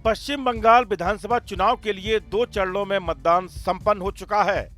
पश्चिम बंगाल विधानसभा चुनाव के लिए 2 चरणों में मतदान संपन्न हो चुका है।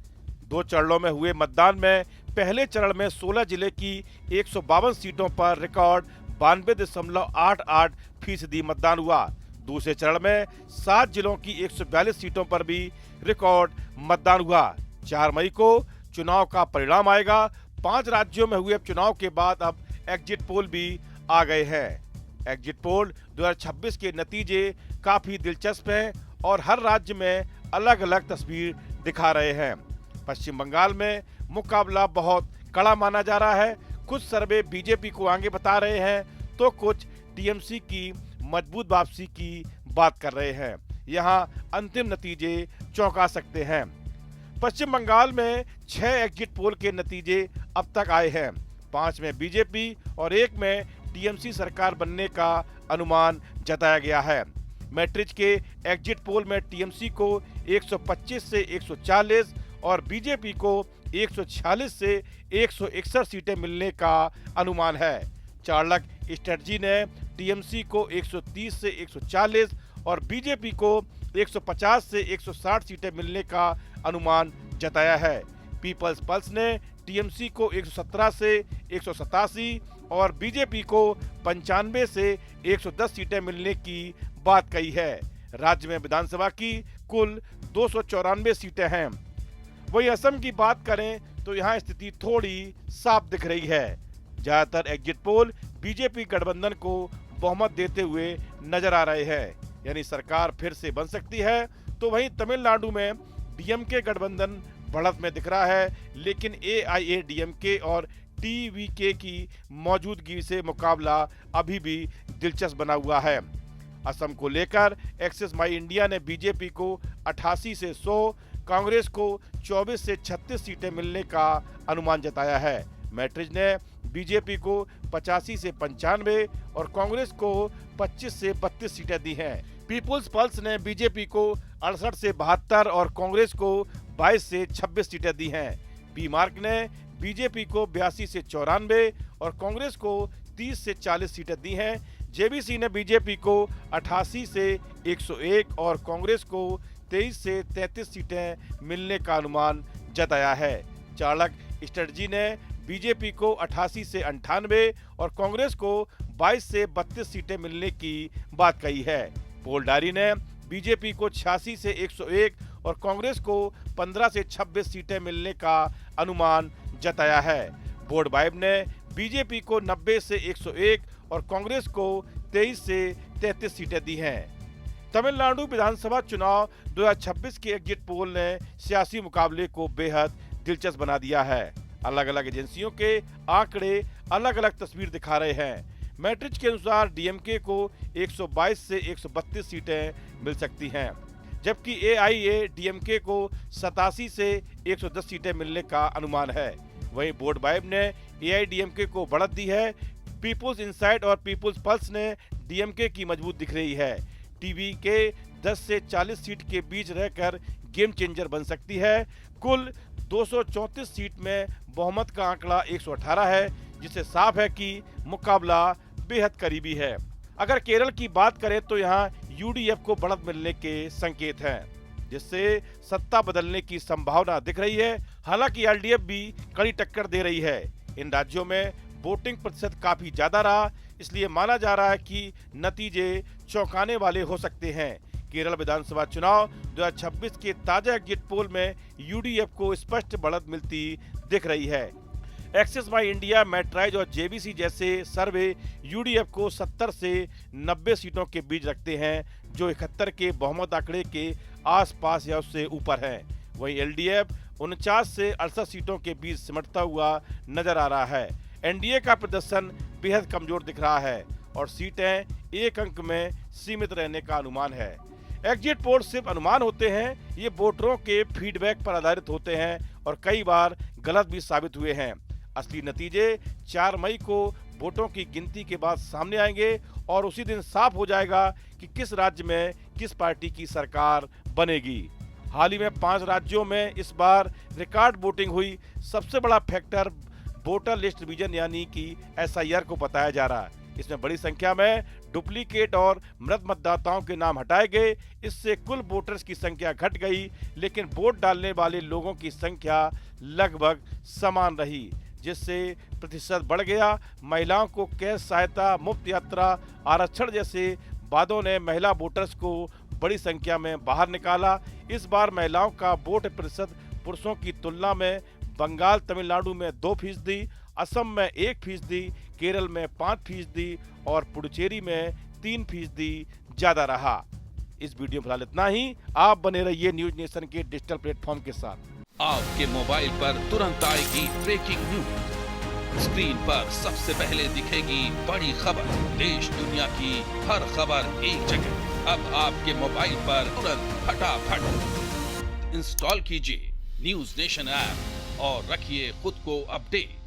2 चरणों में हुए मतदान में पहले चरण में 16 जिले की 152 सीटों पर रिकॉर्ड 92.88% मतदान हुआ। दूसरे चरण में 7 जिलों की 142 सीटों पर भी रिकॉर्ड मतदान हुआ। 4 मई को चुनाव का परिणाम आएगा। 5 राज्यों में हुए चुनाव के बाद अब एग्जिट पोल भी आ गए हैं। एग्जिट पोल 2026 के नतीजे काफी दिलचस्प हैं और हर राज्य में अलग अलग तस्वीर दिखा रहे हैं। पश्चिम बंगाल में मुकाबला बहुत कड़ा माना जा रहा है। कुछ सर्वे बीजेपी को आगे बता रहे हैं तो कुछ टीएमसी की मजबूत वापसी की बात कर रहे हैं। यहां अंतिम नतीजे चौंका सकते हैं। पश्चिम बंगाल में 6 एग्जिट पोल के नतीजे अब तक आए हैं। 5 में बीजेपी और 1 में टीएमसी सरकार बनने का अनुमान जताया गया है। मैट्रिज के एग्जिट पोल में टीएमसी को 125 से 140 और बीजेपी को 146 से 161 सीटें मिलने का अनुमान है। चार्लक स्ट्रेटजी ने टीएमसी को 130 से 140 और बीजेपी को 150 से 160 सीटें मिलने का अनुमान जताया है। पीपल्स पल्स ने टीएमसी को 117 से 187 और बीजेपी को 95 से 110 सीटें मिलने की बात कही है। राज्य में विधानसभा की कुल 294 सीटें हैं। वहीं असम की बात करें तो यहां स्थिति थोड़ी साफ दिख रही है। ज्यादातर एग्जिट पोल बीजेपी गठबंधन को बहुमत देते हुए नजर आ रहे हैं, यानी सरकार फिर से बन सकती है। तो वहीं तमिलनाडु में डीएमके गठबंधन बढ़त में दिख रहा है, लेकिन एआईएडीएमके और टीवीके की मौजूदगी से मुकाबला अभी भी दिलचस्प बना हुआ है। असम को लेकर एक्सिस माई इंडिया ने बीजेपी को 88 से 100, कांग्रेस को 24 से 36 सीटें मिलने का अनुमान जताया है। मैट्रिज ने बीजेपी को 85 से 95 और कांग्रेस को 25 से 32 सीटें दी हैं। पीपुल्स पल्स ने बीजेपी को 68 से 72 और कांग्रेस को 22 से 26 सीटें दी हैं। पी मार्क ने बीजेपी को 82 से 94 और कांग्रेस को 30 से 40 सीटें दी हैं। जेबीसी ने बीजेपी को 88 से 101 और कांग्रेस को 23 से 33 सीटें मिलने का अनुमान जताया है। चार्लक स्ट्रेटजी ने बीजेपी को 88 से 98 और कांग्रेस को 22 से 32 सीटें मिलने की बात कही है। पोल डायरी ने बीजेपी को 86 से 101 और कांग्रेस को 15 से 26 सीटें मिलने का अनुमान जताया है। बोर्ड वाइब ने बीजेपी को 90 से 101 और कांग्रेस को 23 से 33 सीटें दी हैं। तमिलनाडु विधानसभा चुनाव 2026 के एग्जिट पोल ने सियासी मुकाबले को बेहद दिलचस्प बना दिया है। अलग अलग एजेंसियों के आंकड़े अलग अलग तस्वीर दिखा रहे हैं। मैट्रिज के अनुसार डीएमके को 122 से 132 सीटें मिल सकती हैं, जबकि एआईएडीएमके को 87 से 110 सीटें मिलने का अनुमान है। वहीं बोर्ड वाइब ने एआईडीएमके को बढ़त दी है। पीपुल्स इनसाइट और पीपुल्स पल्स ने डीएमके की मजबूत दिख रही है। टीवी के 10 से 40 सीट के बीच रहकर गेम चेंजर बन सकती है। कुल 234 सीट में बहुमत का आंकड़ा 118 है, जिससे साफ है कि मुकाबला बेहद करीबी है। अगर केरल की बात करें तो यहाँ यूडीएफ को बढ़त मिलने के संकेत हैं, जिससे सत्ता बदलने की संभावना दिख रही है। हालांकि एलडीएफ भी कड़ी टक्कर दे रही है। इन राज्यों में वोटिंग प्रतिशत काफी ज्यादा रहा, इसलिए माना जा रहा है कि नतीजे चौंकाने वाले हो सकते हैं। केरल विधानसभा चुनाव 2026 के ताजा एग्जिट पोल में यूडीएफ को स्पष्ट बढ़त मिलती दिख रही है। एक्सिस माई इंडिया, मैट्राइज और जेबीसी जैसे सर्वे यूडीएफ को 70 से 90 सीटों के बीच रखते हैं, जो 71 के बहुमत आंकड़े के आसपास या उससे ऊपर है। वहीं एलडीएफ 49 से 68 सीटों के बीच सिमटता हुआ नजर आ रहा है। एनडीए का प्रदर्शन बेहद कमजोर दिख रहा है और सीटें एक अंक में सीमित रहने का अनुमान है। एग्जिट पोल सिर्फ अनुमान होते हैं, ये वोटरों के फीडबैक पर आधारित होते हैं और कई बार गलत भी साबित हुए हैं। असली नतीजे 4 मई को वोटों की गिनती के बाद सामने आएंगे और उसी दिन साफ हो जाएगा कि किस राज्य में किस पार्टी की सरकार बनेगी। हाल ही में 5 राज्यों में इस बार रिकॉर्ड वोटिंग हुई। सबसे बड़ा फैक्टर वोटर लिस्ट रिवीजन यानी कि एसआईआर को बताया जा रहा है। इसमें बड़ी संख्या में डुप्लीकेट और मृत मतदाताओं के नाम हटाए गए। इससे कुल वोटर्स की संख्या घट गई, लेकिन वोट डालने वाले लोगों की संख्या लगभग समान रही, जिससे प्रतिशत बढ़ गया। महिलाओं को कैश सहायता, मुफ्त यात्रा, आरक्षण जैसे वादों ने महिला वोटर्स को बड़ी संख्या में बाहर निकाला। इस बार महिलाओं का वोट प्रतिशत पुरुषों की तुलना में बंगाल, तमिलनाडु में 2%, असम में 1%, केरल में 5% और पुडुचेरी में 3% ज्यादा रहा। इस वीडियो में फिलहाल इतना ही। आप बने रहिए न्यूज नेशन के डिजिटल प्लेटफॉर्म के साथ। आपके मोबाइल पर तुरंत आएगी ब्रेकिंग न्यूज। स्क्रीन पर सबसे पहले दिखेगी बड़ी खबर। देश दुनिया की हर खबर एक जगह। अब आपके मोबाइल पर तुरंत फटाफट इंस्टॉल कीजिए न्यूज नेशन ऐप और रखिए खुद को अपडेट।